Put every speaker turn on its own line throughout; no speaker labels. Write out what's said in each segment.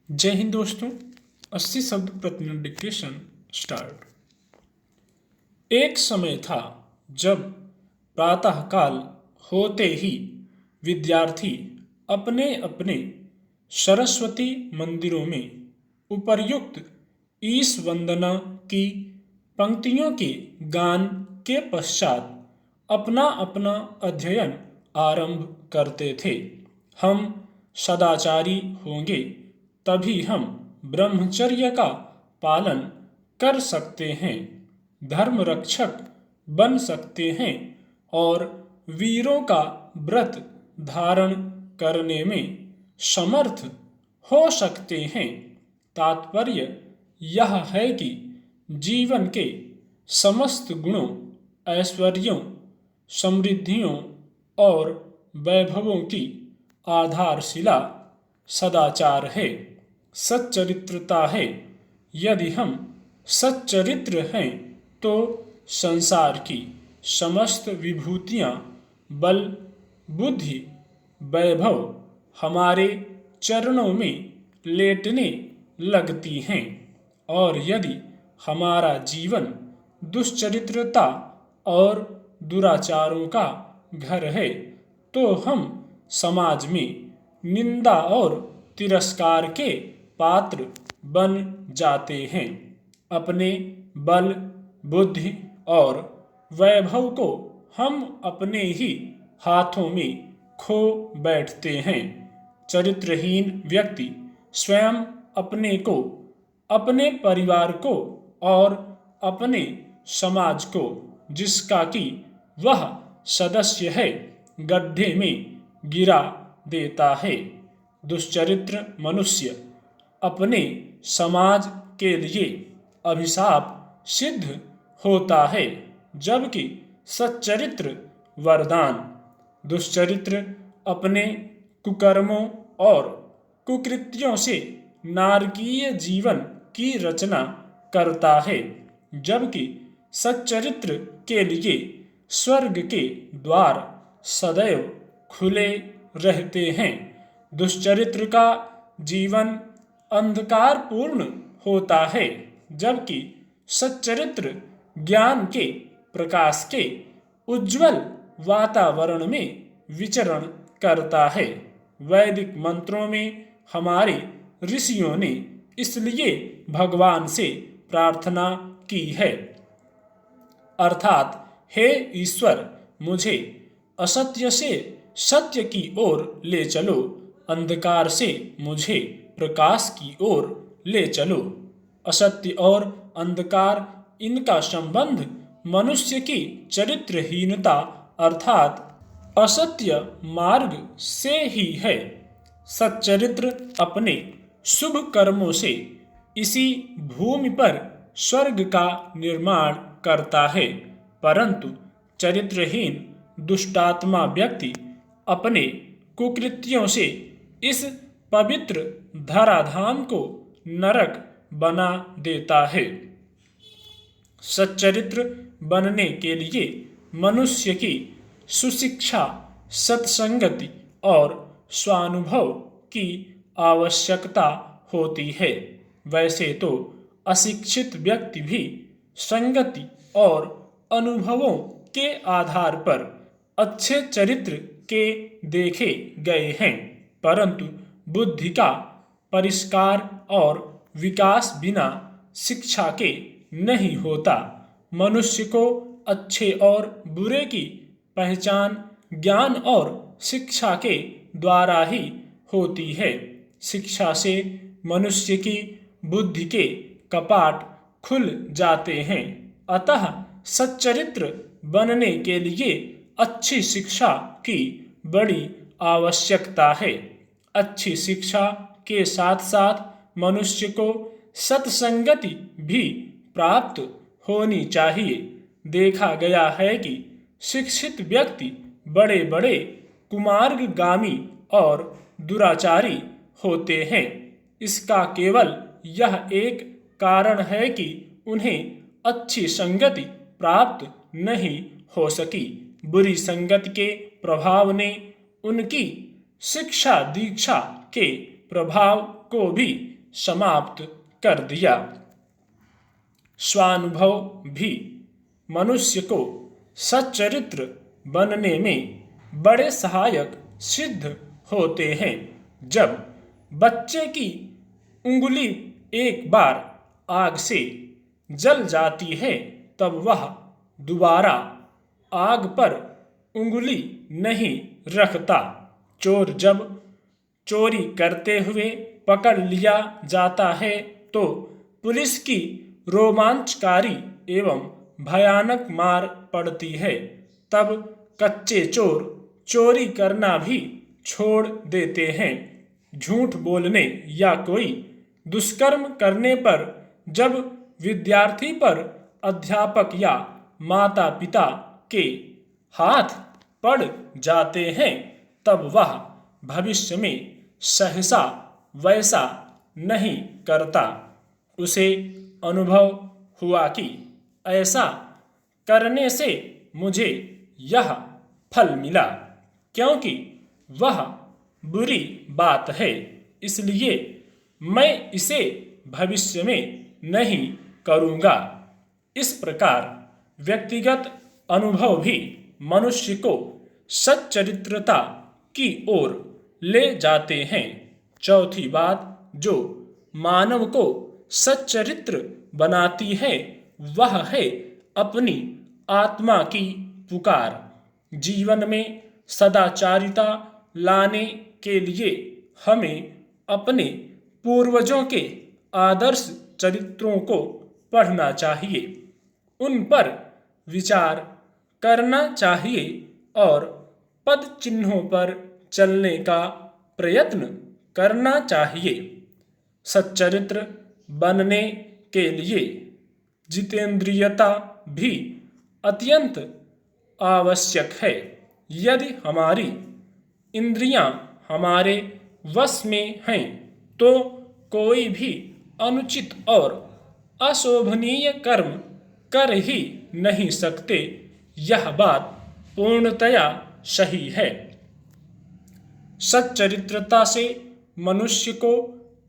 जय हिंद दोस्तों। 80 शब्द प्रति मिनट डिक्टेशन स्टार्ट। एक समय था जब प्रातःकाल होते ही विद्यार्थी अपने अपने सरस्वती मंदिरों में उपर्युक्त ईश वंदना की पंक्तियों के गान के पश्चात अपना अपना अध्ययन आरंभ करते थे। हम सदाचारी होंगे तभी हम ब्रह्मचर्य का पालन कर सकते हैं, धर्म रक्षक बन सकते हैं और वीरों का व्रत धारण करने में समर्थ हो सकते हैं। तात्पर्य यह है कि जीवन के समस्त गुणों, ऐश्वर्यों, समृद्धियों और वैभवों की आधारशिला सदाचार है, सच्चरित्रता है। यदि हम सच्चरित्र हैं तो संसार की समस्त विभूतियां, बल, बुद्धि, वैभव हमारे चरणों में लेटने लगती हैं और यदि हमारा जीवन दुश्चरित्रता और दुराचारों का घर है तो हम समाज में निंदा और तिरस्कार के पात्र बन जाते हैं। अपने बल, बुद्धि और वैभव को हम अपने ही हाथों में खो बैठते हैं। चरित्रहीन व्यक्ति स्वयं अपने को, अपने परिवार को और अपने समाज को, जिसका कि वह सदस्य है, गड्ढे में गिरा देता है। दुश्चरित्र मनुष्य अपने समाज के लिए अभिशाप सिद्ध होता है, जबकि सच्चरित्र वरदान। दुश्चरित्र अपने कुकर्मों और कुकृत्यों से नारकीय जीवन की रचना करता है, जबकि सच्चरित्र के लिए स्वर्ग के द्वार सदैव खुले रहते हैं। दुश्चरित्र का जीवन अंधकारपूर्ण होता है, जबकि सच्चरित्र ज्ञान के प्रकाश के उज्जवल वातावरण में विचरण करता है। वैदिक मंत्रों में हमारे ऋषियों ने इसलिए भगवान से प्रार्थना की है, अर्थात हे ईश्वर, मुझे असत्य से सत्य की ओर ले चलो, अंधकार से मुझे प्रकाश की ओर ले चलो। असत्य और अंधकार, इनका संबंध मनुष्य की चरित्रहीनता अर्थात असत्य मार्ग से ही है। सच्चरित्र अपने शुभ कर्मों से इसी भूमि पर स्वर्ग का निर्माण करता है, परंतु चरित्रहीन दुष्टात्मा व्यक्ति अपने कुकृत्यों से इस पवित्र धराधाम को नरक बना देता है। सच्चरित्र बनने के लिए मनुष्य की सुशिक्षा, सत्संगति और स्वानुभव की आवश्यकता होती है। वैसे तो अशिक्षित व्यक्ति भी संगति और अनुभवों के आधार पर अच्छे चरित्र के देखे गए हैं, परंतु बुद्धि का परिष्कार और विकास बिना शिक्षा के नहीं होता। मनुष्य को अच्छे और बुरे की पहचान ज्ञान और शिक्षा के द्वारा ही होती है। शिक्षा से मनुष्य की बुद्धि के कपाट खुल जाते हैं। अतः सच्चरित्र बनने के लिए अच्छी शिक्षा की बड़ी आवश्यकता है। अच्छी शिक्षा के साथ साथ मनुष्य को सत्संगति भी प्राप्त होनी चाहिए। देखा गया है कि शिक्षित व्यक्ति बड़े बड़े कुमार्गगामी और दुराचारी होते हैं। इसका केवल यह एक कारण है कि उन्हें अच्छी संगति प्राप्त नहीं हो सकी। बुरी संगति के प्रभाव ने उनकी शिक्षा दीक्षा के प्रभाव को भी समाप्त कर दिया। स्वानुभव भी मनुष्य को सच्चरित्र बनने में बड़े सहायक सिद्ध होते हैं। जब बच्चे की उंगली एक बार आग से जल जाती है तब वह दोबारा आग पर उंगली नहीं रखता। चोर जब चोरी करते हुए पकड़ लिया जाता है तो पुलिस की रोमांचकारी एवं भयानक मार पड़ती है। तब कच्चे चोर चोरी करना भी छोड़ देते हैं। झूठ बोलने या कोई दुष्कर्म करने पर जब विद्यार्थी पर अध्यापक या माता पिता के हाथ पड़ जाते हैं तब वह भविष्य में सहसा वैसा नहीं करता। उसे अनुभव हुआ कि ऐसा करने से मुझे यह फल मिला, क्योंकि वह बुरी बात है, इसलिए मैं इसे भविष्य में नहीं करूँगा। इस प्रकार व्यक्तिगत अनुभव भी मनुष्य को सच्चरित्रता की ओर ले जाते हैं। चौथी बात जो मानव को सच्चरित्र बनाती है वह है अपनी आत्मा की पुकार। जीवन में सदाचारिता लाने के लिए हमें अपने पूर्वजों के आदर्श चरित्रों को पढ़ना चाहिए, उन पर विचार करना चाहिए और पद चिन्हों पर चलने का प्रयत्न करना चाहिए। सच्चरित्र बनने के लिए जितेंद्रियता भी अत्यंत आवश्यक है। यदि हमारी इंद्रियां हमारे वश में हैं तो कोई भी अनुचित और अशोभनीय कर्म कर ही नहीं सकते। यह बात पूर्णतया सही है। सच्चरित्रता से मनुष्य को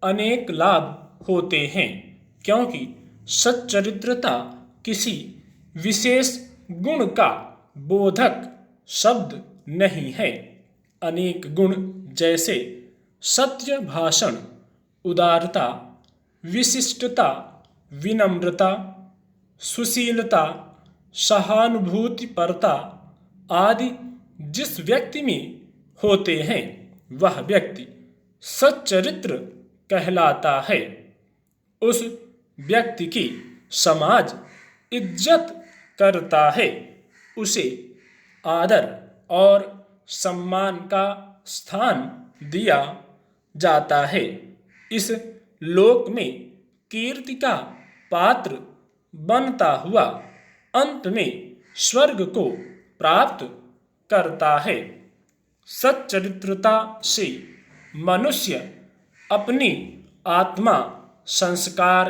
अनेक लाभ होते हैं, क्योंकि सच्चरित्रता किसी विशेष गुण का बोधक शब्द नहीं है। अनेक गुण जैसे सत्य भाषण, उदारता, विशिष्टता, विनम्रता, सुशीलता, सहानुभूतिपरता आदि जिस व्यक्ति में होते हैं वह व्यक्ति सच्चरित्र कहलाता है। उस व्यक्ति की समाज इज्जत करता है, उसे आदर और सम्मान का स्थान दिया जाता है, इस लोक में कीर्ति का पात्र बनता हुआ अंत में स्वर्ग को प्राप्त करता है। सच्चरित्रता से मनुष्य अपनी आत्मा संस्कार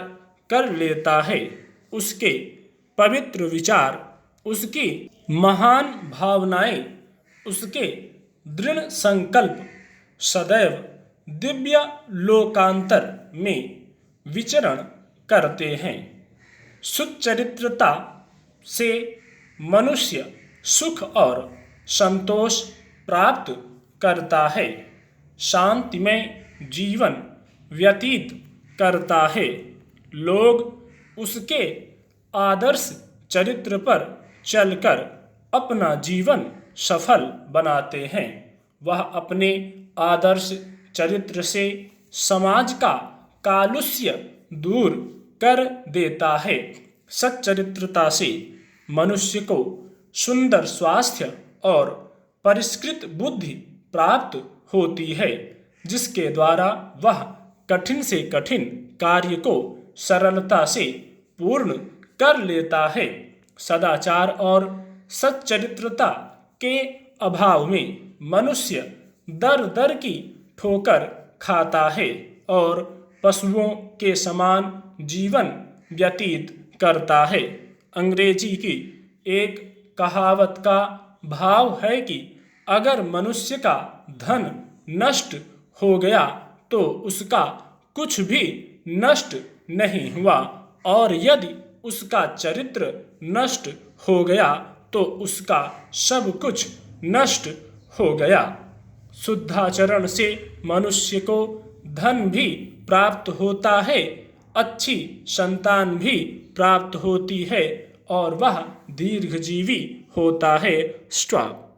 कर लेता है, उसके पवित्र विचार, उसकी महान भावनाएं, उसके दृढ़ संकल्प सदैव दिव्य लोकांतर में विचरण करते हैं। सुचरित्रता से मनुष्य सुख और संतोष प्राप्त करता है, शांतिमय जीवन व्यतीत करता है। लोग उसके आदर्श चरित्र पर चलकर अपना जीवन सफल बनाते हैं। वह अपने आदर्श चरित्र से समाज का कालुष्य दूर कर देता है। सच्चरित्रता से मनुष्य को सुंदर स्वास्थ्य और परिष्कृत बुद्धि प्राप्त होती है, जिसके द्वारा वह कठिन से कठिन कार्य को सरलता से पूर्ण कर लेता है। सदाचार और सच्चरित्रता के अभाव में मनुष्य दर दर की ठोकर खाता है और पशुओं के समान जीवन व्यतीत करता है। अंग्रेजी की एक कहावत का भाव है कि अगर मनुष्य का धन नष्ट हो गया तो उसका कुछ भी नष्ट नहीं हुआ, और यदि उसका चरित्र नष्ट हो गया तो उसका सब कुछ नष्ट हो गया। शुद्धाचरण से मनुष्य को धन भी प्राप्त होता है, अच्छी संतान भी प्राप्त होती है और वह दीर्घजीवी होता है। स्टॉप।